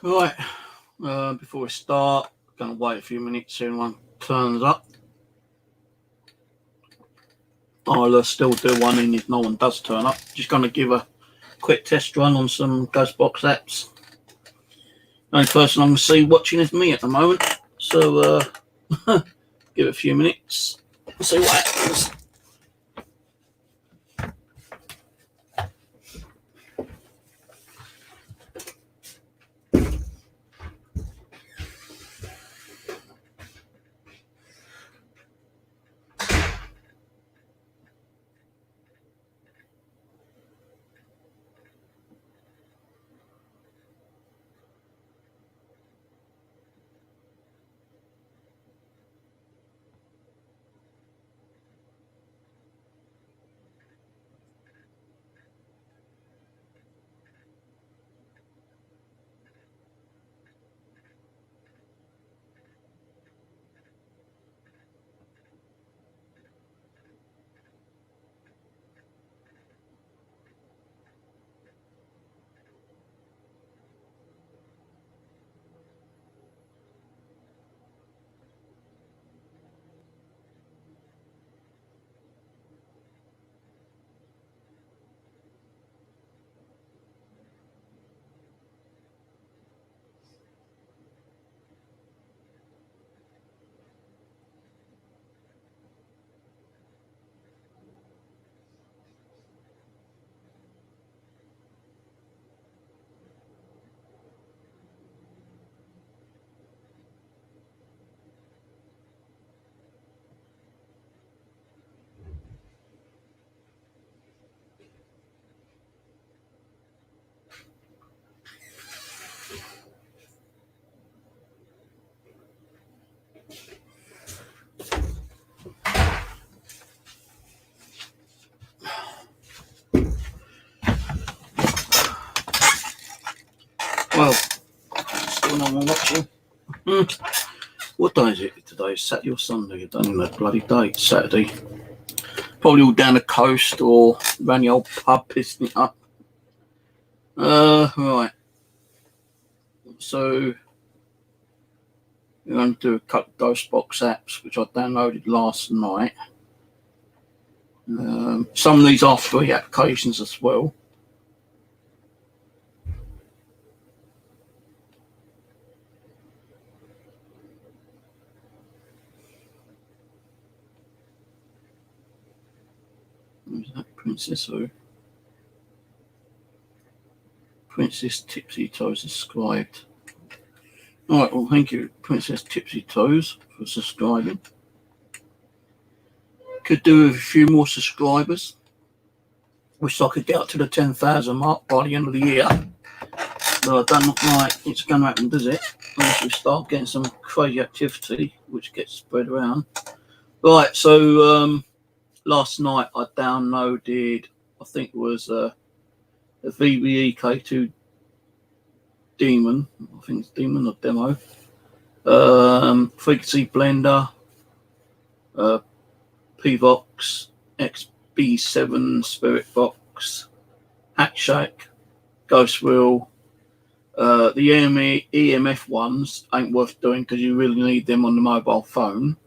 Right, before we start, gonna wait a few minutes so anyone turns up. I'll still do one in if no one does turn up. Just gonna give a quick test run on some Ghostbox apps. The only person I can see watching is me at the moment, so give it a few minutes, see what happens. Well, still no one watching. What day is it today? Saturday or Sunday? I don't even know the bloody date. Saturday. Probably all down the coast or around the old pub pissing it up. Right. So we're going to do a couple of Ghostbox apps which I downloaded last night. Some of these are free applications as well. Who's that? Princess who? Princess Tipsy Toes subscribed. Alright, well thank you Princess Tipsy Toes for subscribing. Could do with a few more subscribers. Wish I could get up to the 10,000 mark by the end of the year. But I don't look like it's going to happen, does it? Unless we start getting some crazy activity which gets spread around. Right, so last night I downloaded, I think it was a VBE K2 Demon. I think it's Demon or Demo. Frequency Blender, Pvox, XB7 Spirit Box, Hack Shack, Ghost Wheel. The EMF ones ain't worth doing because you really need them on the mobile phone.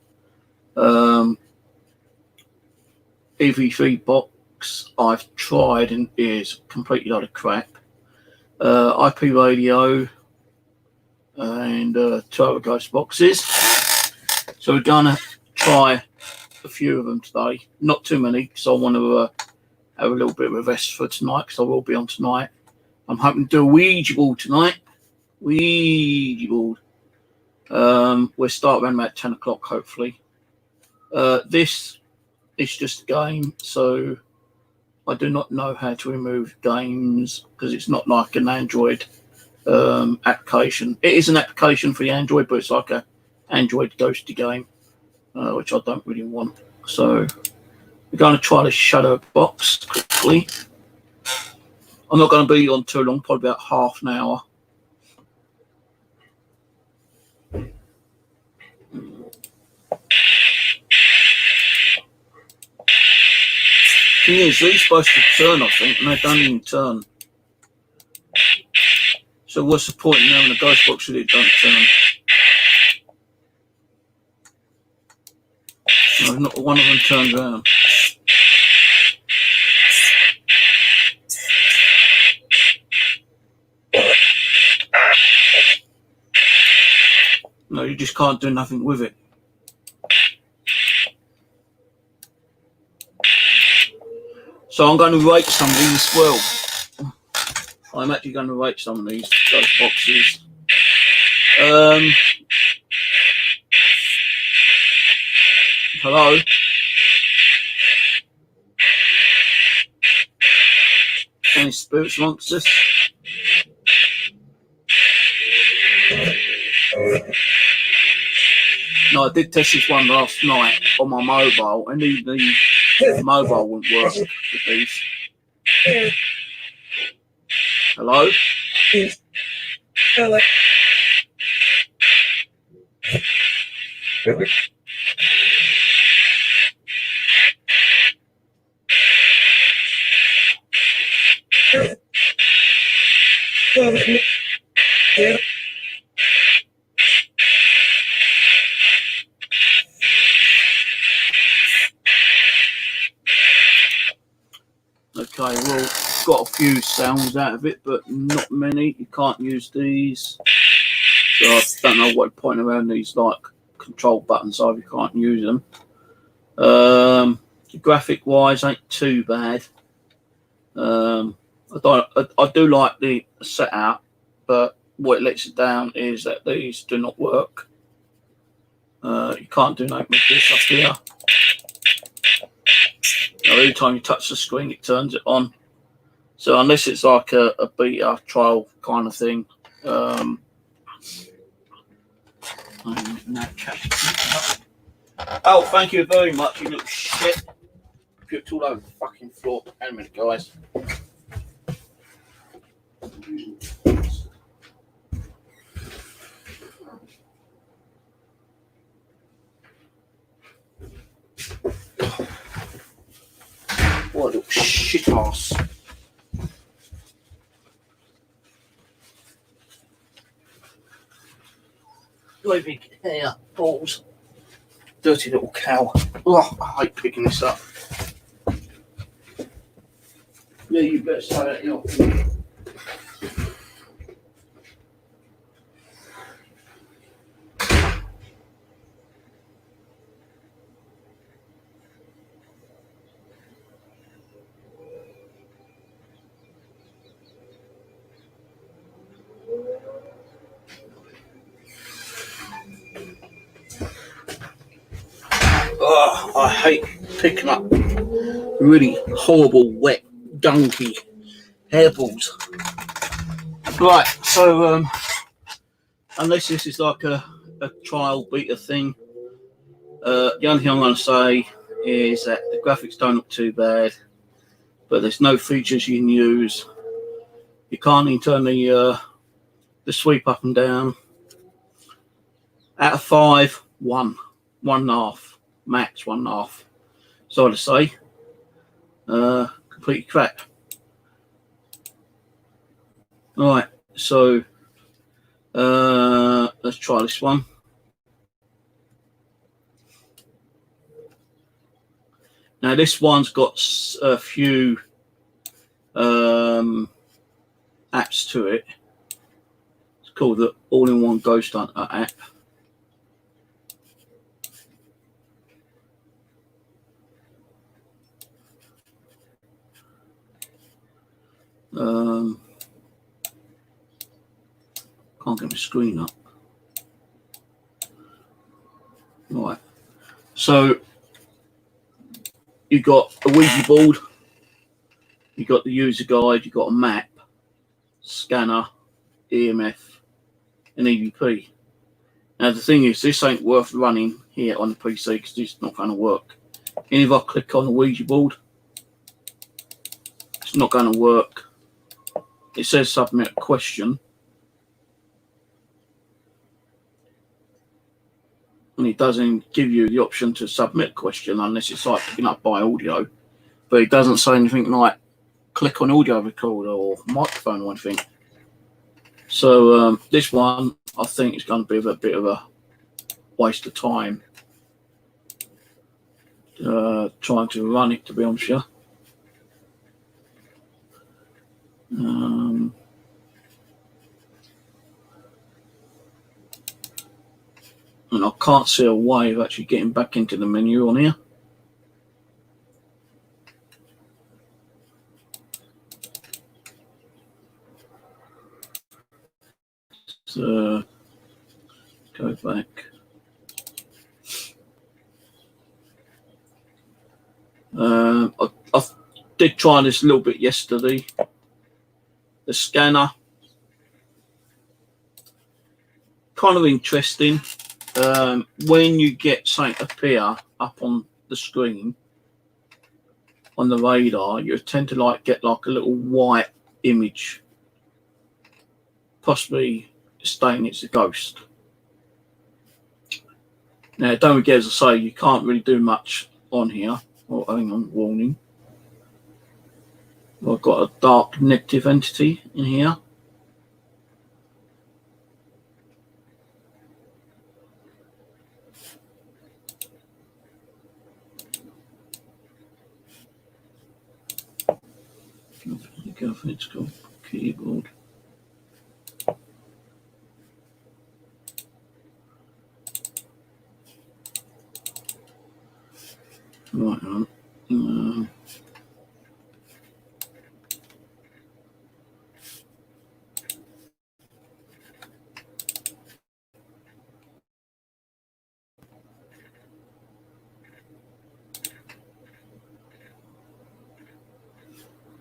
EV3 box I've tried and is completely lot of crap. IP radio and two other ghost boxes. So we're gonna try a few of them today. Not too many because I want to have a little bit of a rest for tonight because I will be on tonight. I'm hoping to do a Ouija board tonight. Ouija board. We'll start around about 10 o'clock hopefully. This is just a game, so I do not know how to remove games because it's not like an Android application. It is an application for the Android, but it's like an Android ghosty game, which I don't really want. So we're going to try the shadow box quickly. I'm not going to be on too long, probably about half an hour. Thing is, these supposed to turn, I think, and they don't even turn. So what's the point in having a ghost box if it don't turn? No, not one of them turns around. No, you just can't do nothing with it. So I'm going to rate some of these as well. I'm actually going to rate some of these ghost boxes. Hello? Any spirits amongst us? No, I did test this one last night on my mobile, and even the mobile wouldn't work with these. Hello? Hello. Okay, well, got a few sounds out of it, but not many. You can't use these. So I don't know what point around these like control buttons are if you can't use them. Graphic wise ain't too bad. I do like the setup, but what it lets it down is that these do not work. You can't do nothing with this up here. Now, every time you touch the screen, it turns it on. So unless it's like a beta trial kind of thing, oh, thank you very much, you little shit. Puked all over the fucking floor. Hang a minute, guys. What a little shit ass. Great big hair balls. Dirty little cow. Oh, I hate picking this up. Yeah, you better say that, you know. Oh, I hate picking up really horrible, wet, gunky hairballs. Right, so unless this is like a trial beta thing, the only thing I'm going to say is that the graphics don't look too bad, but there's no features you can use. You can't even turn the sweep up and down. Out of 5, 1, 1.5. Max 1.5. So to say, completely crap. All right, so let's try this one. Now this one's got a few apps to it. It's called the All-in-One Ghost Hunter app. Can't get my screen up. Right. So you got a Ouija board, you got the user guide, you got a map, scanner, EMF, and EVP. Now the thing is, this ain't worth running here on the PC because it's not going to work. And if I click on the Ouija board, it's not going to work. It says submit a question. And it doesn't give you the option to submit a question unless it's like picking up by audio. But it doesn't say anything like click on audio recorder or microphone or anything. So this one, I think, is going to be a bit of a waste of time trying to run it, to be honest with you. And I can't see a way of actually getting back into the menu on here. So go back. I did try this a little bit yesterday. The scanner, kind of interesting. When you get something appear up on the screen on the radar, you tend to like get like a little white image, possibly saying it's a ghost. Now, don't forget, as I say, you can't really do much on here. Oh, hang on, warning. I've got a dark negative entity in here. It's called keyboard. Right on.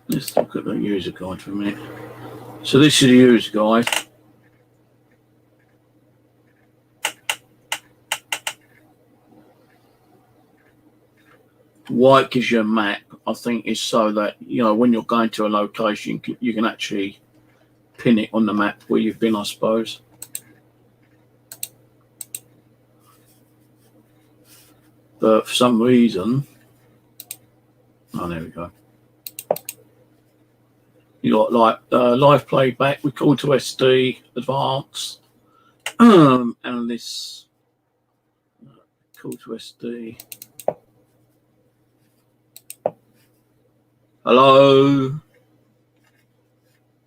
Let's look at the user guide for a minute. So this is the user guide. Why it gives you a map, I think, is so that, you know, when you're going to a location, you can actually pin it on the map where you've been, I suppose. But for some reason, oh, there we go. You got like live playback, record to SD, advanced, and this call to SD. Hello?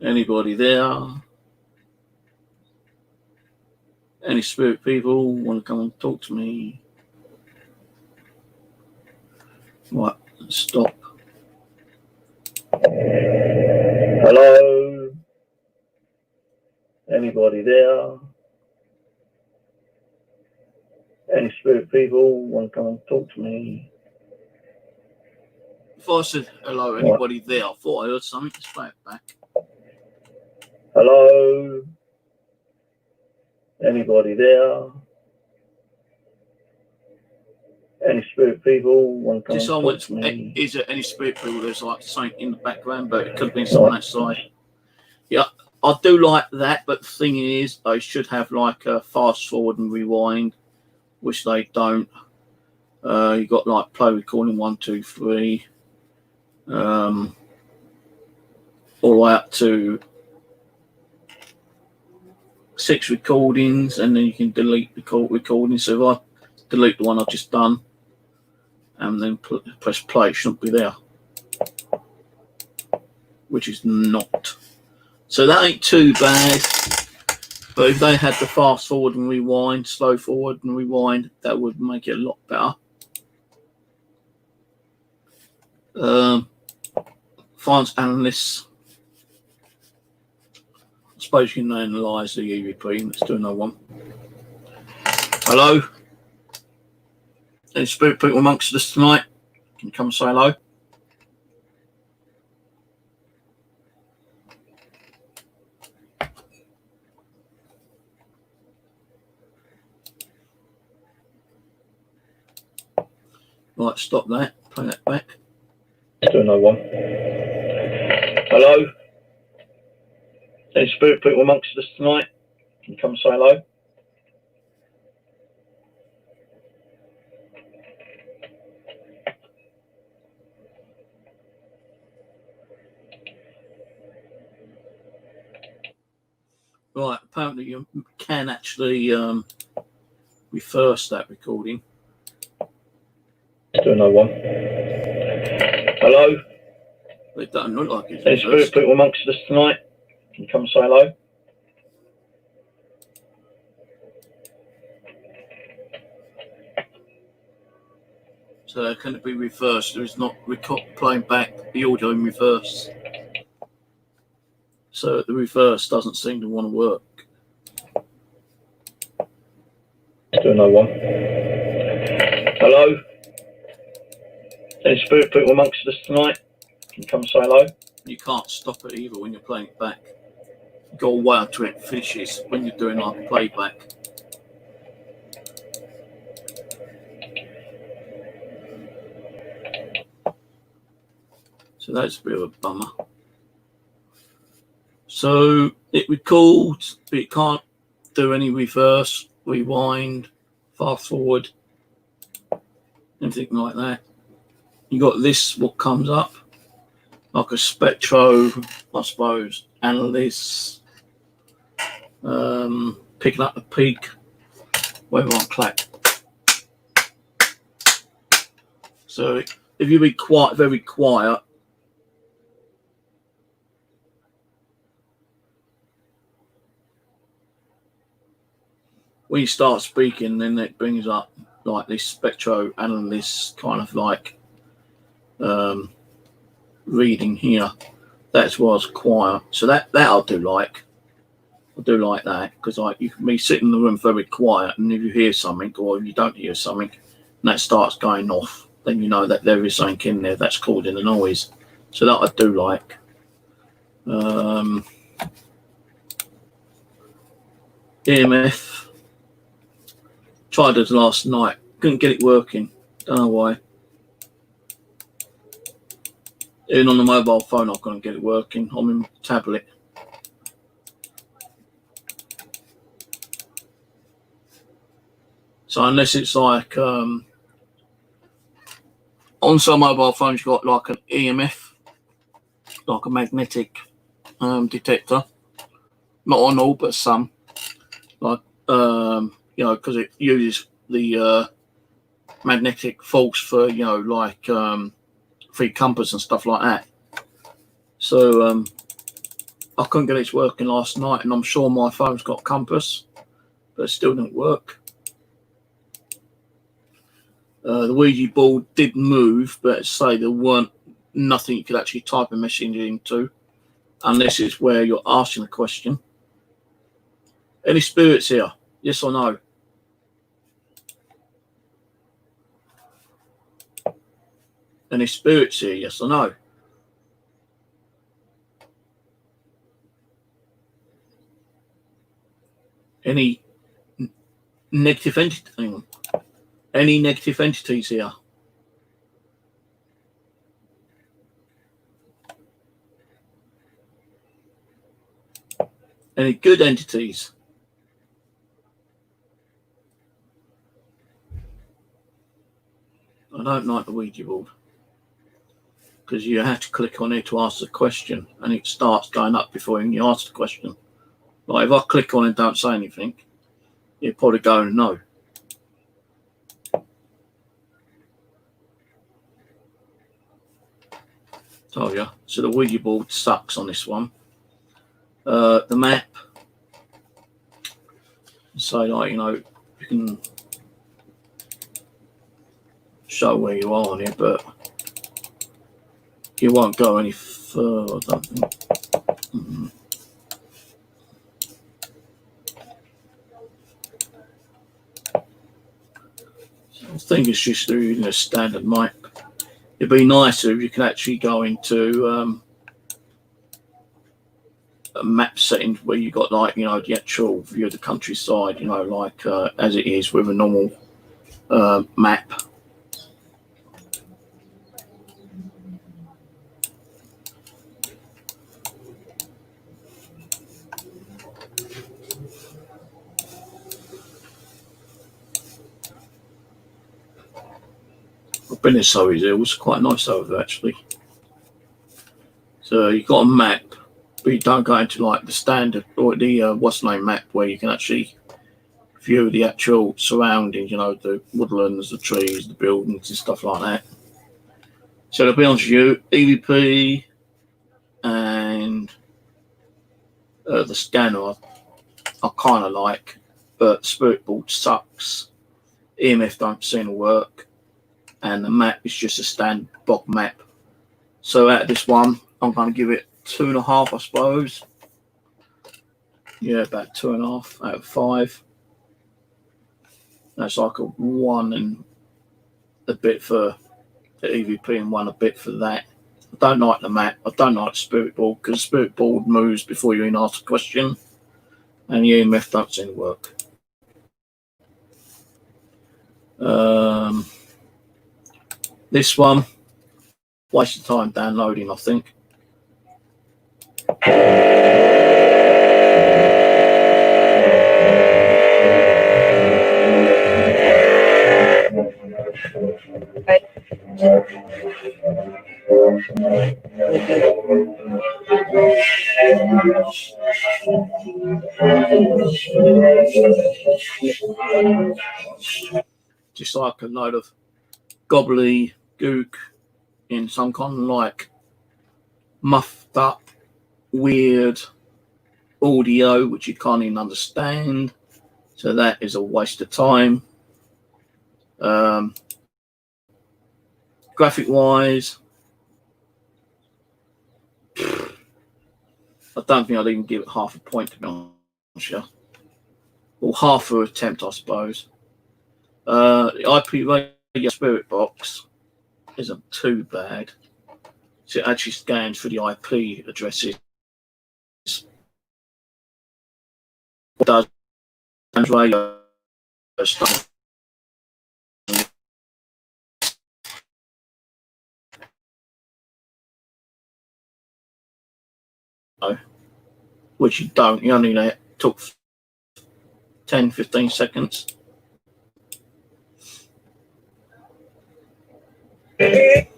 Anybody there? Any spirit people want to come and talk to me? Right, stop. Hello? Anybody there? Any spirit people want to come and talk to me? If I said hello, anybody there, I thought I heard something. Let's play it back. Hello? Anybody there? Any spirit people want to come and talk to me? Is there any spirit people? There's like something in the background, but it could have been someone outside. Yeah, I do like that, but the thing is, they should have like a fast forward and rewind, which they don't. You got like play recording 1, 2, 3, all the way up to 6 recordings, and then you can delete the recording. So if I delete the one I've just done and then press play, it shouldn't be there, which is not. So that ain't too bad. But if they had the fast forward and rewind, slow forward and rewind, that would make it a lot better. Finance analysts. I suppose you can analyse the EVP. Let's do another one. Hello? Any spirit people amongst us tonight? Can you come and say hello? Right, stop that. Play that back. Let's do another one. Hello? Any spirit people amongst us tonight? Can you come and say hello? Right, apparently you can actually reverse that recording. Let's do another one. Hello? It doesn't look like it's Any spirit people amongst us tonight? Can you come and say hello? So can it be reversed? There is not playing back the audio in reverse. So the reverse doesn't seem to want to work. Let's do another one. Hello? Any spirit people amongst us tonight? Can you come and say hello? You can't stop it either when you're playing it back. You go away until it finishes when you're doing like a playback. So that's a bit of a bummer. So it records, but it can't do any reverse, rewind, fast forward, anything like that. You got this, what comes up, like a spectro, I suppose, analyst, picking up the peak, whatever on clap. So if you be very quiet, when you start speaking, then it brings up like this spectro analyst kind of like reading here. That's why I was quiet. So that I'll do like. I do like that because like you can be sitting in the room very quiet, and if you hear something or if you don't hear something, and that starts going off, then you know that there is something in there that's causing the noise. So that I do like. EMF. Tried it last night. Couldn't get it working. Don't know why. Even on the mobile phone, I couldn't get it working. On my tablet. So unless it's like on some mobile phones, you've got like an EMF, like a magnetic detector. Not on all, but some. Like you know, because it uses the magnetic force for like for compass and stuff like that. So I couldn't get it working last night, and I'm sure my phone's got compass, but it still didn't work. The Ouija board did move, but say there weren't nothing you could actually type a message into, unless it's where you're asking a question. Any spirits here? Yes or no? Any spirits here? Yes or no? Any negative entity? Hang on. Any negative entities here? Any good entities? I don't like the Ouija board because you have to click on it to ask the question, and it starts going up before you ask the question. Like if I click on it and don't say anything, you're probably going no. Told you. So the Ouija board sucks on this one. The map. So like you can show where you are on it, but you won't go any further, I don't think. I think it's just using a standard map. It'd be nicer if you can actually go into a map settings where you got like the actual view of the countryside, like as it is with a normal map. I've been in Surrey Hills, quite nice over there actually. So you've got a map, but you don't go into like the standard or the what's the name map where you can actually view the actual surroundings, you know, the woodlands, the trees, the buildings and stuff like that. So to be honest with you, EVP and the scanner I kind of like, but Spirit Board sucks. EMF don't seem to work, and the map is just a standard block map. So out of this one, I'm going to give it 2.5, I suppose. Yeah, about 2.5 out of 5. That's like a 1 and a bit for the EVP and 1 a bit for that. I don't like the map. I don't like Spirit Board because Spirit Board moves before you even ask a question, and the EMF don't seem to work. This one, waste of time downloading, I think. Just like a load of gobbledygook in some kind of like muffed up weird audio which you can't even understand, so that is a waste of time. Graphic wise, I don't think I'd even give it half a point, to be honest with you. Or half an attempt, I suppose. The IP radio Spirit Box isn't too bad. So it actually scans for the IP addresses. It does radio stuff. Which you don't. You only took 10-15 seconds. We're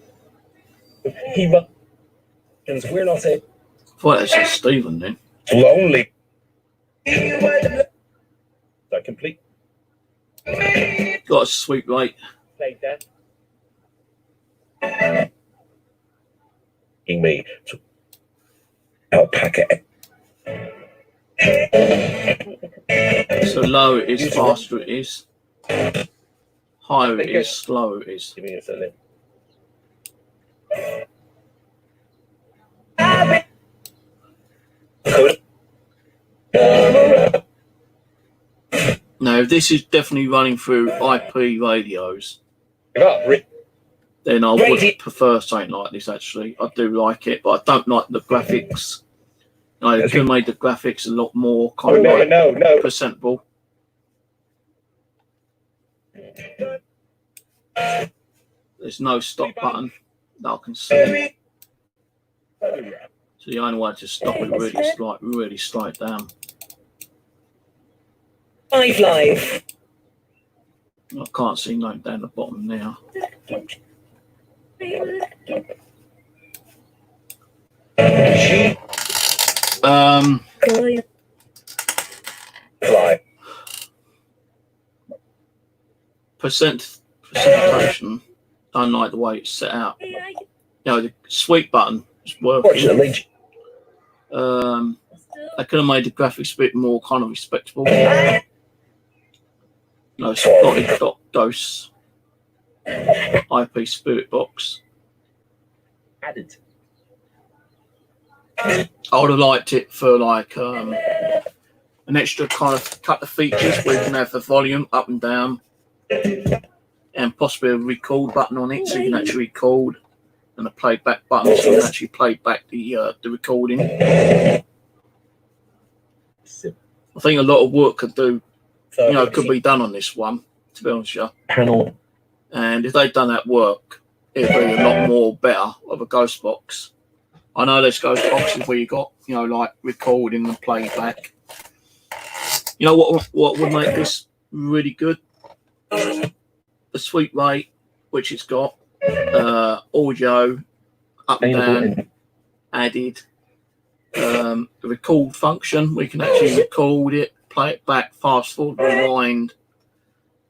not saying. I thought that said Stephen then. Lonely. Is that complete? Got a sweet rate. Like that. Me to alpaca. So low it is, faster it is. Higher it is, slower it is. Give me a second. Now, if this is definitely running through IP radios, then I would prefer something like this, actually. I do like it, but I don't like the graphics. I could have made the graphics a lot more kind of like presentable. There's no stop button that I can see. So the only way to stop it really slow it down. Live. I can't see nothing down the bottom now. Presentation, don't like the way it's set out. You know, the sweep button is working. I could have made the graphics a bit more kind of respectable. No, Spotted Dose IP Spirit Box. Added. I would have liked it for like an extra kind of couple of features where you can have the volume up and down, and possibly a record button on it, so you can actually record, and a playback button so you can actually play back the recording. I think a lot of work could be done on this one, to be honest with you. Panel. And if they'd done that work, it'd be a lot more better of a ghost box. I know there's ghost boxes where you got, like recording and playback. You know what would make this really good? The sweep rate, which it's got, audio up and down, added, the record function. We can actually record it, play it back, fast forward, rewind,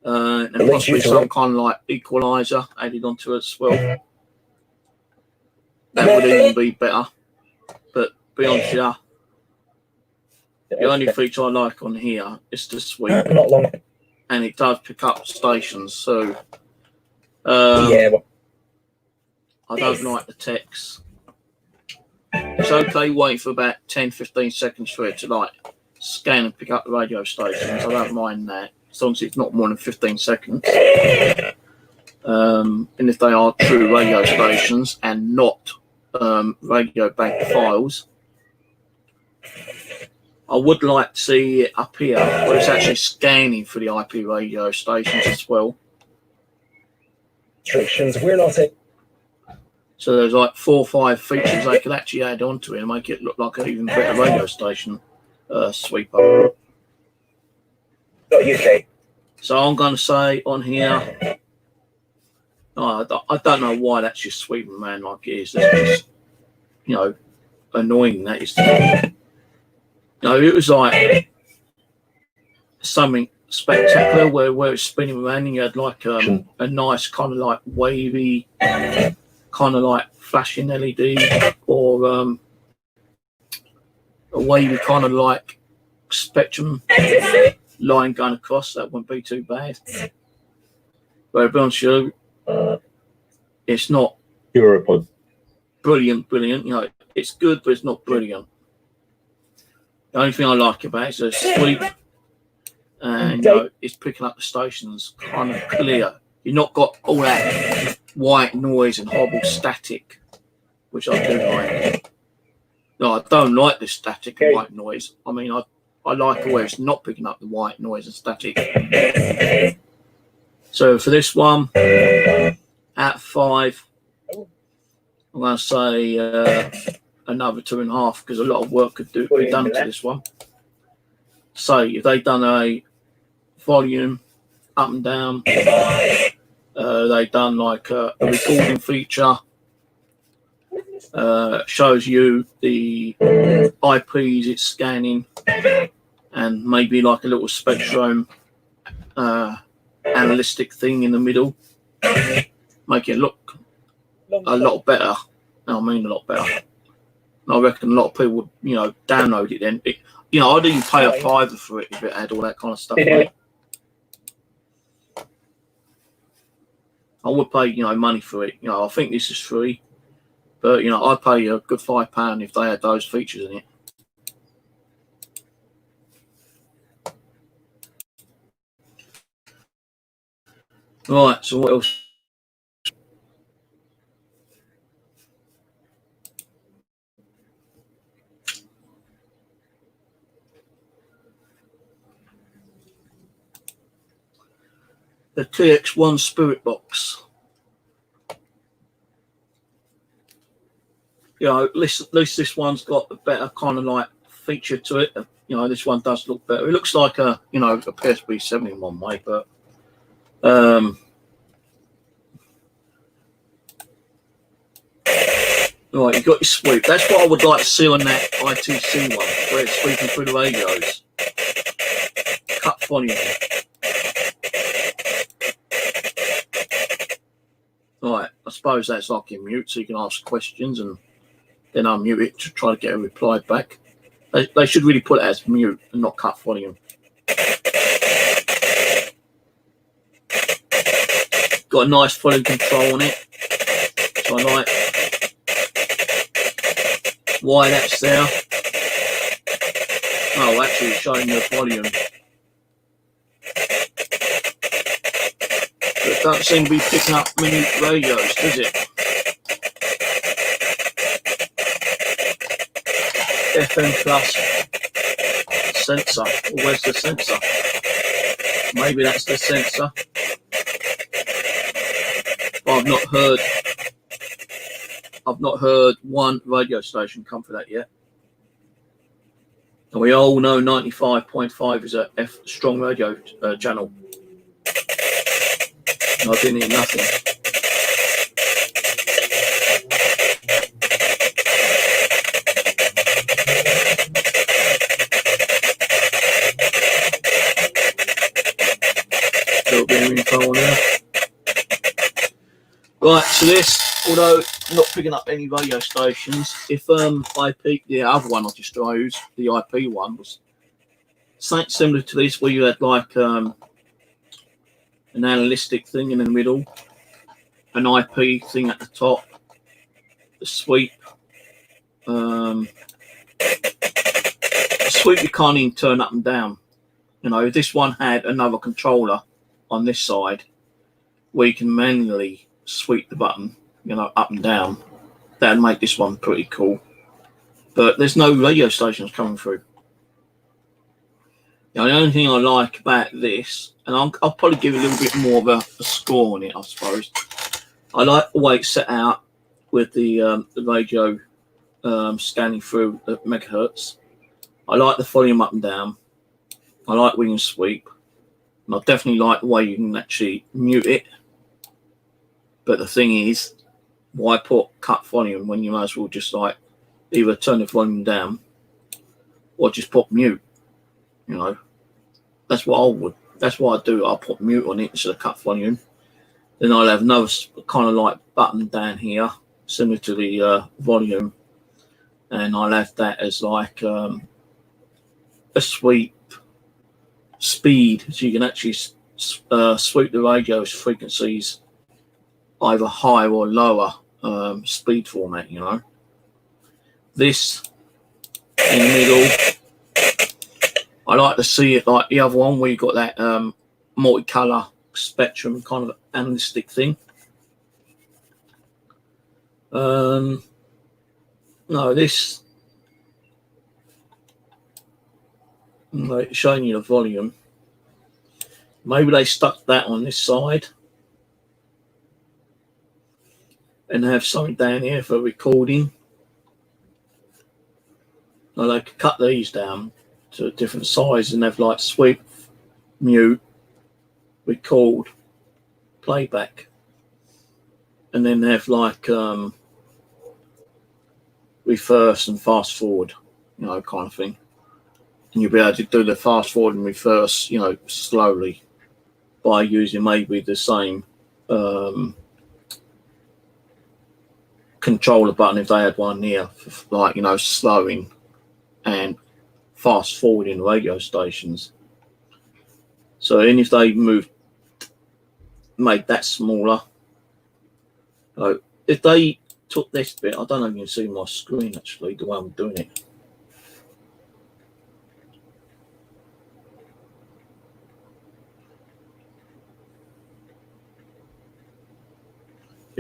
and possibly some kind of like equalizer added onto it as well. That would even be better. But be honest with you, the only feature I like on here is the sweep. Not long. And it does pick up stations, so Yeah. Well, I don't like the text. It's okay wait for about 10-15 seconds for it to like scan and pick up the radio stations. I don't mind that, as long as it's not more than 15 seconds. And if they are true radio stations and not radio bank files, I would like to see it up here where it's actually scanning for the IP radio stations as well. restrictions. We're not a So there's like 4 or 5 features they could actually add onto it and make it look like an even better radio station sweeper. .uk. So I'm going to say on here, I don't know why that's just sweeping man like it is. That's just, you know, annoying. That is. No, it was like something spectacular where it's spinning around and you had like a nice kind of like wavy, kind of like flashing LED or a wavy kind of like spectrum line going across. That wouldn't be too bad. But to be honest with you, it's not Europod. brilliant. You know, it's good, but it's not brilliant. The only thing I like about it is the sweep, and you know, it's picking up the stations kind of clear. You've not got all that white noise and horrible static, which I do like. No, I don't like the static and white noise. I mean, I like it where it's not picking up the white noise and static. So for this one, out of 5, I'm going to say another 2.5 because a lot of work could be done to this one. So if they've done a volume up and down, they've done like a recording feature, shows you the IPs it's scanning, and maybe like a little spectrum analytic thing in the middle, make it look a lot better. I mean, a lot better. I reckon a lot of people would, you know, download it then. You know, I'd even pay a $5 for it if it had all that kind of stuff. Right? I would pay, you know, money for it. You know, I think this is free, but you know, I'd pay a good £5 if they had those features in it. Right. So what else? The TX1 Spirit Box. You know, at least this one's got a better kind of like feature to it. You know, this one does look better. It looks like a, you know, a PSP 7 in one way, but right, you got your sweep. That's what I would like to see on that ITC one, where it's sweeping through the radios. Cut volume. Right, I suppose that's like in mute, so you can ask questions and then unmute it to try to get a reply back. They should really put it as mute and not cut volume. Got a nice volume control on it, so I like why that's there. Oh, actually it's showing the volume. It doesn't seem to be picking up many radios, does it? FM plus sensor. Well, where's the sensor? Maybe that's the sensor. But I've not heard one radio station come for that yet. And we all know 95.5 is a strong radio channel. I didn't hear nothing. radio info on there. Right, so this, although not picking up any radio stations, if IP, the other one I just chose, the IP one, was something similar to this, where you had like an analytic thing in the middle, an IP thing at the top, the sweep. The sweep you can't even turn up and down. You know, this one had another controller on this side where you can manually sweep the button, you know, up and down. That'd make this one pretty cool. But there's no radio stations coming through. You know, the only thing I like about this, and I'll probably give a little bit more of a score on it, I suppose. I like the way it's set out with the radio scanning through the megahertz. I like the volume up and down. I like wing and sweep. And I definitely like the way you can actually mute it. But the thing is, why put cut volume when you might as well just like either turn the volume down or just put mute? You know, that's what I would. That's what I do. I'll put mute on it instead of cut volume. Then I'll have another kind of like button down here, similar to the volume, and I'll have that as like a sweep speed, so you can actually sweep the radio's frequencies either higher or lower speed format. You know, this in the middle, I like to see it like the other one where you got that multicolour spectrum kind of analytic thing. No, this like showing you the volume. Maybe they stuck that on this side and have something down here for recording. Now they could cut these down to a different size and have like sweep, mute, record, playback, and then have like reverse and fast forward, you know, kind of thing. And you'll be able to do the fast forward and reverse, you know, slowly by using maybe the same controller button if they had one here, for like, you know, slowing and fast forwarding radio stations. So, and if they made that smaller, if they took this bit, I don't know if you can see my screen actually, the way I'm doing it.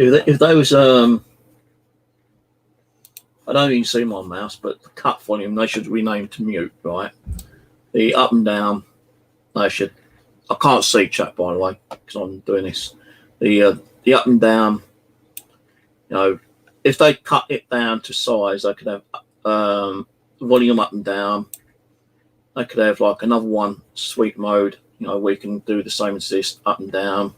If they was I don't even see my mouse, but the cut volume they should rename to mute, right? The up and down they should. I can't see chat by the way because I'm doing this. The up and down, you know, if they cut it down to size, they could have volume up and down. They could have like another one sweep mode, you know, where you can do the same as this, up and down.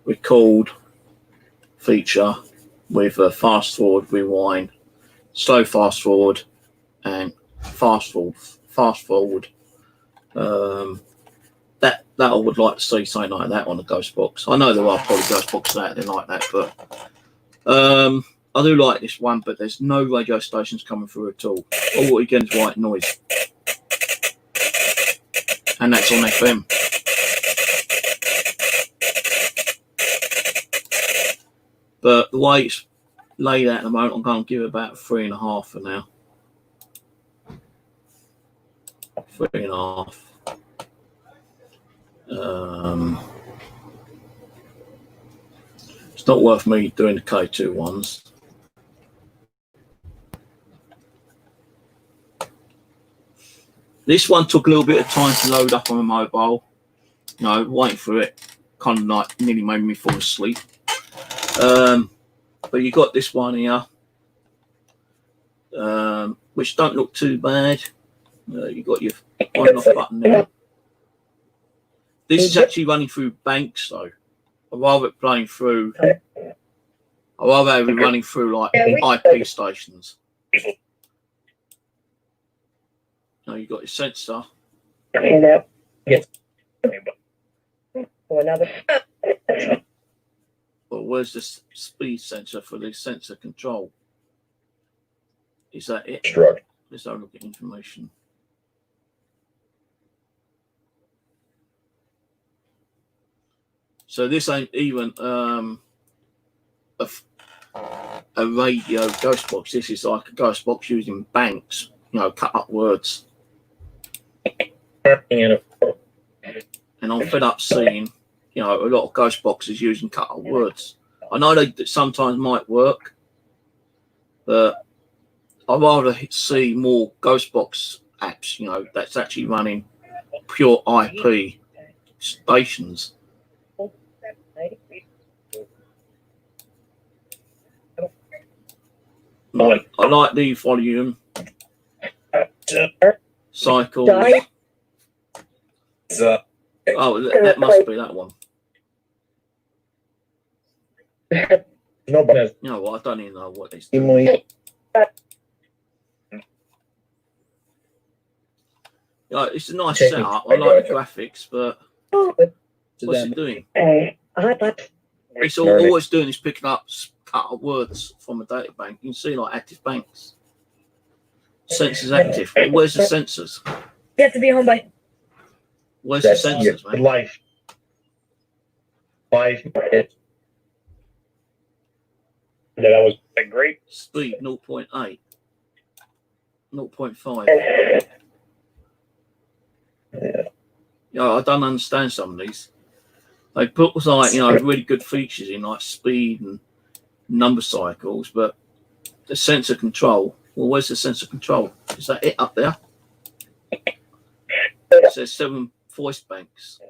Record feature with a fast forward, rewind, slow fast forward, and fast forward. That I would like to see something like that on the Ghost Box. I know there are probably Ghost Boxes out there like that, but I do like this one. But there's no radio stations coming through at all. All what you get is white noise, and that's on FM. But the way it's laid out at the moment, I'm going to give it about 3.5 for now. 3.5. It's not worth me doing the K2 ones. This one took a little bit of time to load up on a mobile. You know, waiting for it kind of like nearly made me fall asleep. But you got this one here, which don't look too bad. You got your on and off button there. This is actually running through banks though. I'd rather it playing through. I'd rather it be running through like IP stations. Now you got your sensor Yes. Another. Well, where's the speed sensor for the sensor control? Is that it? Struck. Let's have a look at information. So this ain't even a radio ghost box. This is like a ghost box using banks, cut up words. And I'm fed up seeing, a lot of ghost boxes using cut up words. I know they sometimes might work, but I'd rather see more ghost box apps, that's actually running pure IP stations. I like the volume, cycles. Oh, that must be that one. No, but You know what? I don't even know what it's doing. It's a nice setup. I like the graphics, but what's it doing? It's all it's doing is picking up cut up words from a data bank. You can see like active banks. Sensors active. Where's the sensors? You have to be home by. Where's the sensors, man? Life. That was great. Speed 0.8. 0.5. I don't understand some of these. They put like really good features in like speed and number cycles, but the sensor control. Well, where's the sensor control? Is that it up there? It says 7 voice banks.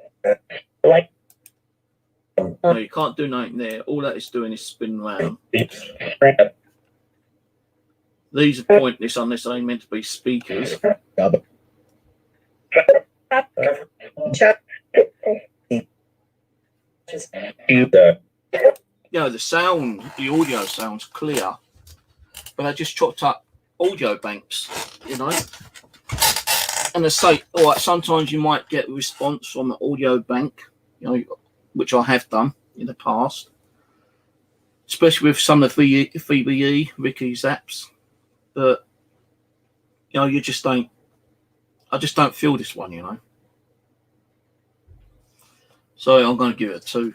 No, you can't do nothing there. All that is doing is spinning around. These are pointless unless they're meant to be speakers. The audio sounds clear, but I just chopped up audio banks, And I say, all right, sometimes you might get a response from an audio bank, which I have done in the past, especially with some of the VBE, Ricky's apps. But, you just don't, I just don't feel this one, So I'm going to give it a 2.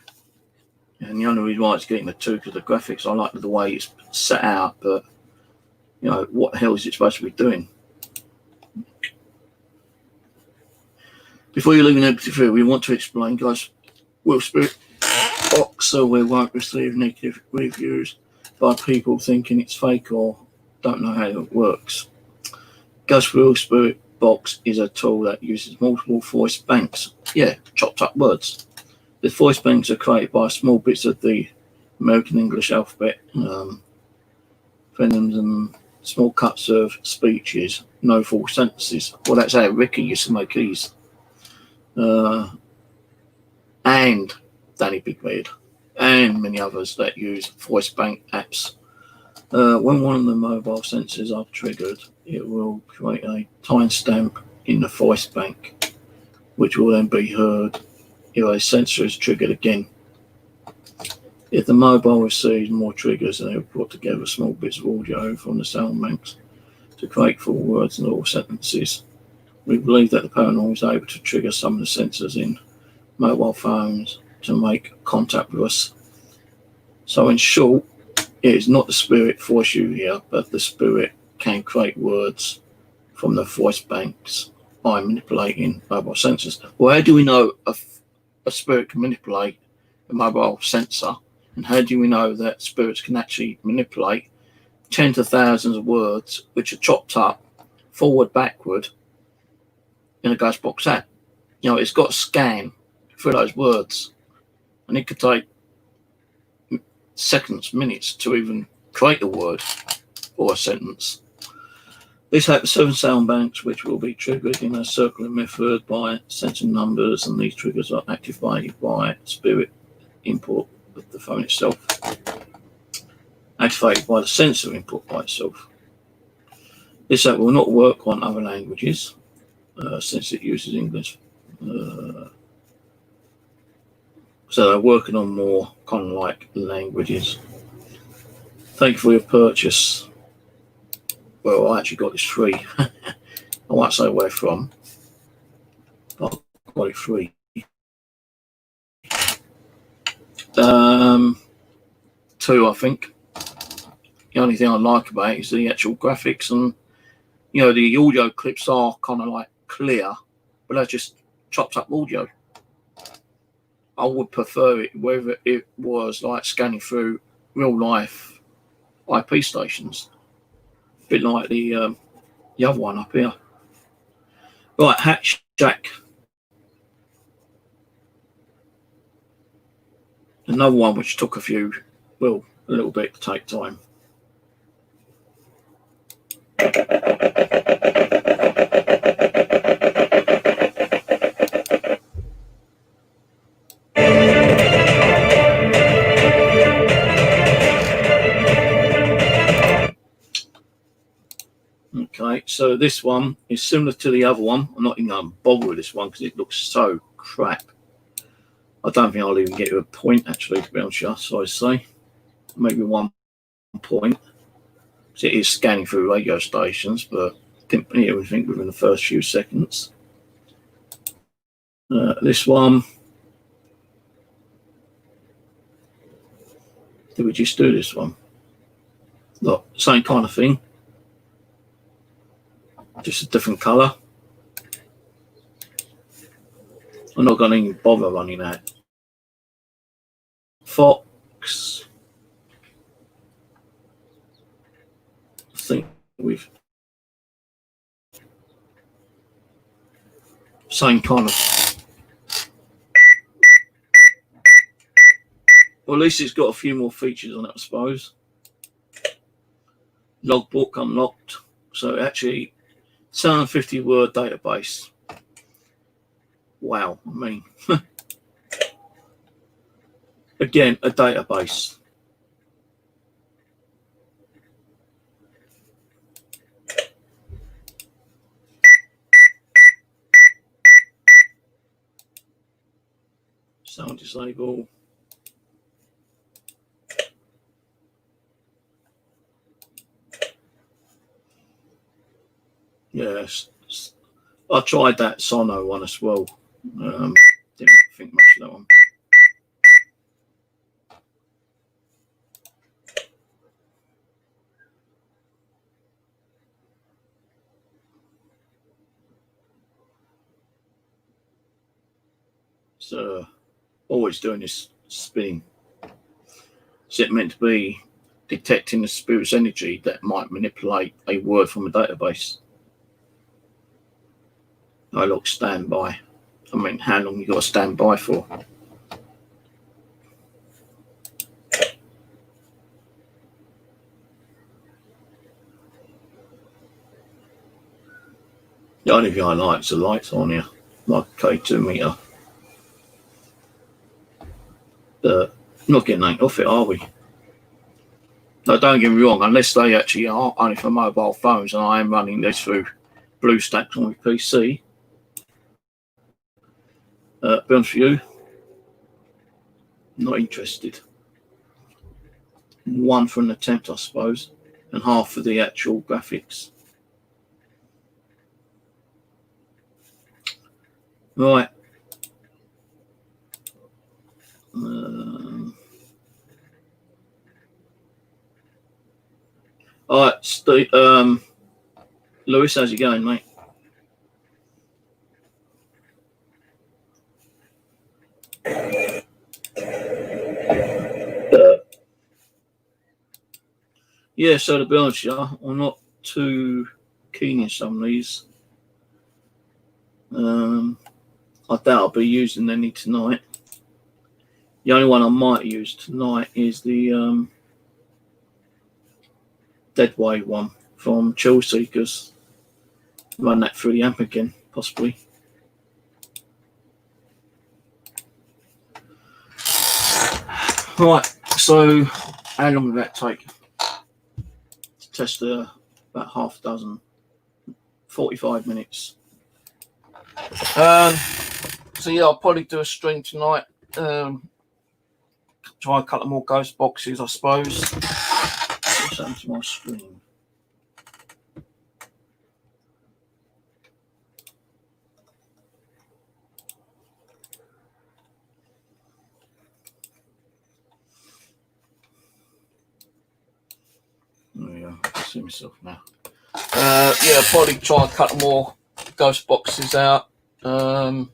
And the only reason why it's getting a 2 because the graphics, I like the way it's set out, but, what the hell is it supposed to be doing? Before you leave an MP3, we want to explain, guys, Will Spirit box, so we won't receive negative reviews by people thinking it's fake or don't know how it works. Ghost Will Spirit box is a tool that uses multiple voice banks. Yeah, chopped up words. The voice banks are created by small bits of the American English alphabet, phonetics and small cuts of speeches, no full sentences. Well, that's how Ricky used to make these. And Danny Big Red and many others that use voice bank apps. When one of the mobile sensors are triggered, it will create a timestamp in the voice bank, which will then be heard if a sensor is triggered again. If the mobile receives more triggers, then it will put together small bits of audio from the sound banks to create full words and all sentences. We believe that the paranormal is able to trigger some of the sensors in mobile phones to make contact with us. So in short, it is not the spirit voice you hear, but the spirit can create words from the voice banks by manipulating mobile sensors. Well, how do we know a spirit can manipulate a mobile sensor? And how do we know that spirits can actually manipulate tens of thousands of words which are chopped up forward, backward in a ghost box app? It's got to scan through those words, and it could take seconds, minutes to even create a word or a sentence. These have 7 sound banks which will be triggered in a circular method by sensing numbers, and these triggers are activated by spirit input of the phone itself, activated by the sensor input by itself. This app will not work on other languages. since it uses English. So they're working on more kind of like languages. Thank you for your purchase. Well, I actually got this free. I won't say where from, but I got it free. Two, I think. The only thing I like about it is the actual graphics, and you know, the audio clips are kind of like clear, but they're just chopped up audio. I would prefer it whether it was like scanning through real life IP stations, a bit like the other one up here. Right, Hatch Jack. Another one which took a little bit to take time. Okay, so this one is similar to the other one. I'm not even going to bother with this one because it looks so crap. I don't think I'll even get you a point, actually, to be honest with you. So I say maybe 1 point. So it is scanning through radio stations, but didn't hear everything within the first few seconds. This one, did we just do this one? Look, same kind of thing, just a different colour. I'm not going to even bother running that. Fox, I think we've same kind of. Well, at least it's got a few more features on it, I suppose. Logbook unlocked, so actually 750 word database. Wow, I mean, again, a database. Sound disable. Yes, I tried that Sono one as well. Didn't think much of that one. So, always doing this spinning. Is it meant to be detecting the spirit's energy that might manipulate a word from a database? Oh, look, stand by. I mean, how long you got to stand by for? The only thing I like is the lights on here, like K2 meter. But not getting anything off it, are we? No, don't get me wrong, unless they actually are only for mobile phones, and I am running this through BlueStacks on my PC. Be honest with you, not interested. 1 for an attempt, I suppose, and half for the actual graphics. Right. All right, Steve, Lewis, how's it going, mate? Yeah, so to be honest with you, I'm not too keen in some of these. I doubt I'll be using any tonight. The only one I might use tonight is the Deadwave one from Chill Seekers. Run that through the amp again, possibly. Right, so how long will that take? To test about half a dozen, 45 minutes. So yeah, I'll probably do a stream tonight. Try a couple more ghost boxes, I suppose. What's happened to my screen? There we go. I can see myself now. Yeah, I'll probably try a couple more ghost boxes out. Apps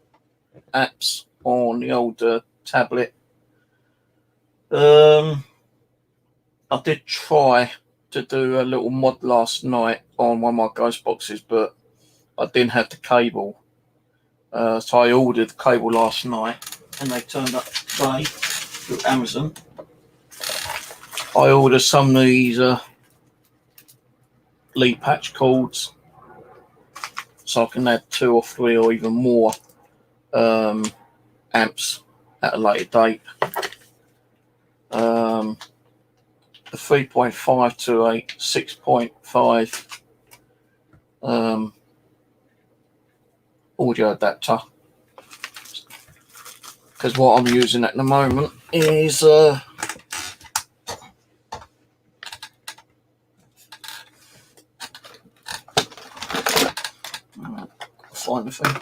on the old tablet. I did try to do a little mod last night on one of my ghost boxes, but I didn't have the cable. So I ordered the cable last night and they turned up today through Amazon. I ordered some of these lead patch cords so I can add 2 or 3 or even more amps at a later date. A 3.5 to a 6.5 audio adapter, because what I'm using at the moment is find the thing.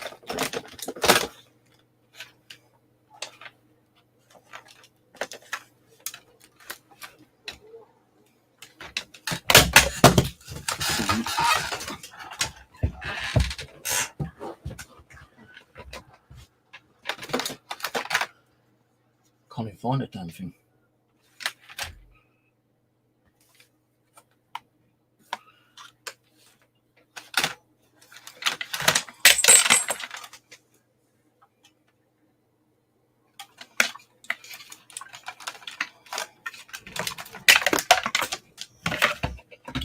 Can't even find a damn thing.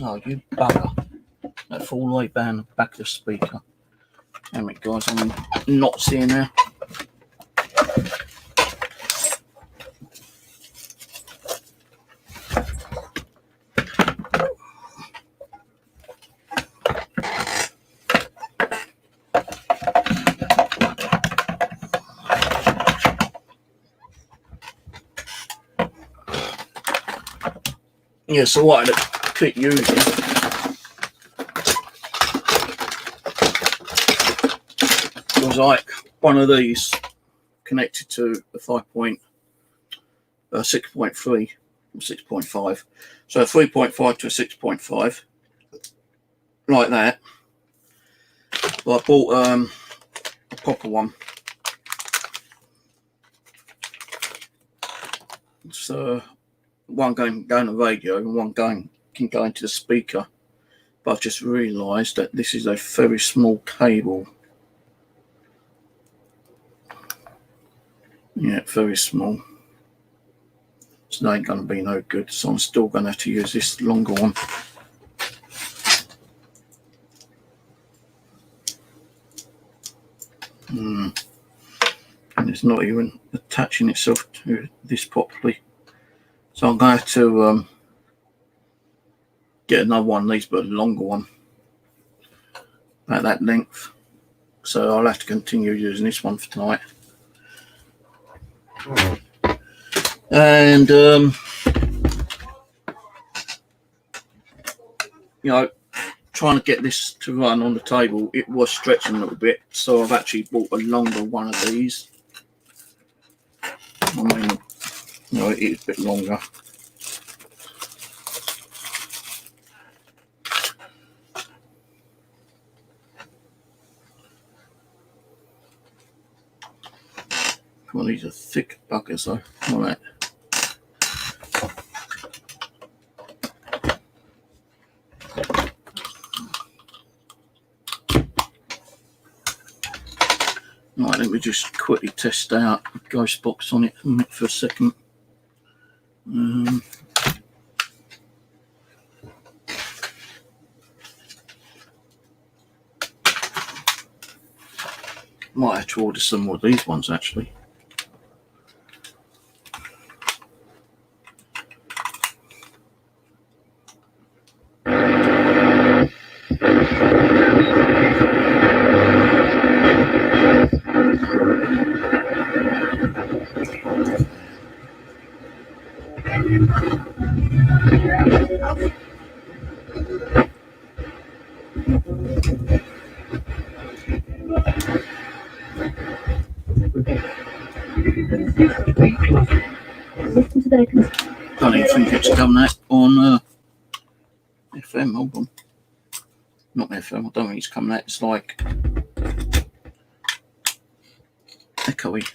Oh, you bugger. That's all the way down the back of the speaker. Damn it, guys, I'm not seeing there. Yeah, so what I keep using was like one of these connected to a 6.3 or 6.5. So a 3.5 to a 6.5, like that. Well, I bought a proper one. So one going to the radio and one can go into the speaker. But I've just realised that this is a very small cable. Yeah, very small. So that ain't going to be no good. So I'm still going to have to use this longer one. And it's not even attaching itself to this properly. So I'm going to have to get another one of these, but a longer one. About that length. So I'll have to continue using this one for tonight. And you know, trying to get this to run on the table, it was stretching a little bit, so I've actually bought a longer one of these. I mean, you know, it is a bit longer. Well, these are thick buggers though. All right. Right, let me just quickly test out the ghost box on it for a second. Might have to order some more of these ones actually. Don't even think it's coming out on FM. Hold on. Not FM. I don't think it's coming out. It's like echoey.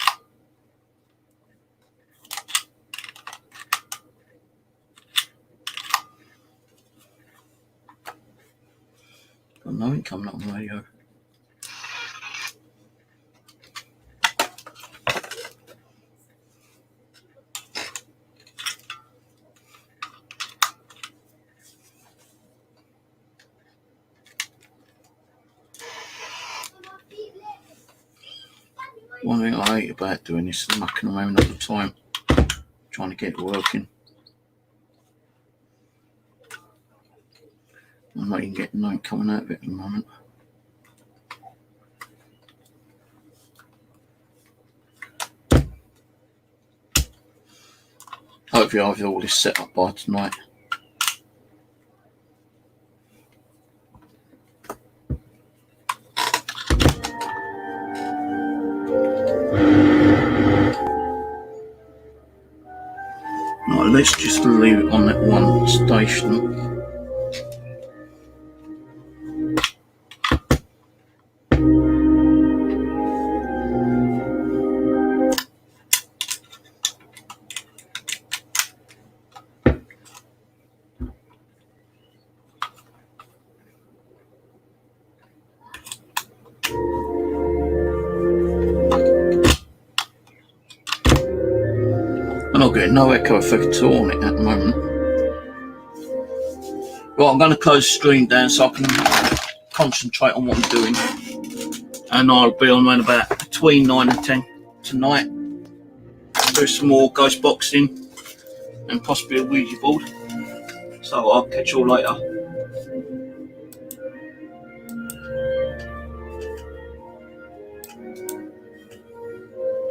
Got nothing coming up on the radio. One thing I hate about doing this is mucking around all the time, trying to get it working. I'm not even getting nothing coming out of it at the moment. Hopefully I'll have all this set up by tonight. Right, let's just leave it on that one station. I'm not getting no echo effect at all on it at the moment. Right, I'm going to close the stream down so I can concentrate on what I'm doing. And I'll be on around about between 9 and 10 tonight. Do some more ghost boxing and possibly a Ouija board. So I'll catch you all later.